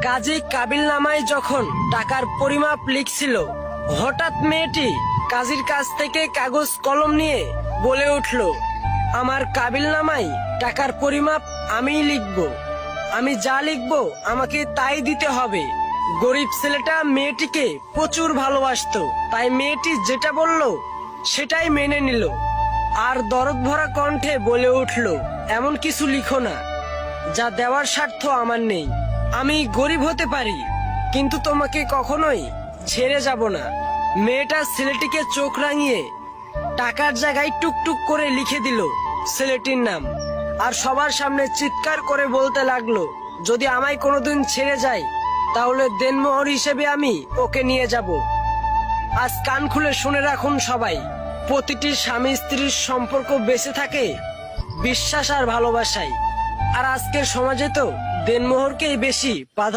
কাজী কাবিল নামায় যখন টাকার পরিমাপ লিখছিল, হঠাৎ মেয়েটি কাজীর কাছ থেকে কাগজ কলম নিয়ে বলে উঠল, আমার কাবিল নামায় টাকার পরিমাপ আমিই লিখব। আমি যা লিখব আমাকে তাই দিতে হবে। গরিব ছেলেটা মেয়েটিকে প্রচুর ভালোবাসতো, তাই মেয়েটি যেটা বলল সেটাই মেনে নিল। আর দরদ ভরা কণ্ঠে বলে উঠল, এমন কিছু লিখো না যা দেওয়ার স্বার্থ আমার নেই। আমি গরিব হতে পারি, কিন্তু তোমাকে কখনোই ছেড়ে যাব না। মেয়েটা ছেলেটিকে চোখ রাঙিয়ে টাকার জায়গায় টুকটুক করে লিখে দিল ছেলেটির নাম, আর সবার সামনে চিৎকার করে বলতে লাগলো, যদি আমায় কোনোদিন ছেড়ে যায় তাহলে দেনমোহর হিসেবে আমি ওকে নিয়ে যাব। আজ কান খুলে শুনে রাখুন সবাই, প্রতিটি স্বামী স্ত্রীর সম্পর্ক বেঁচে থাকে বিশ্বাস আর ভালোবাসায়। আর আজকের সমাজে তো দেনমোহরকেই বেশি প্রাধান্য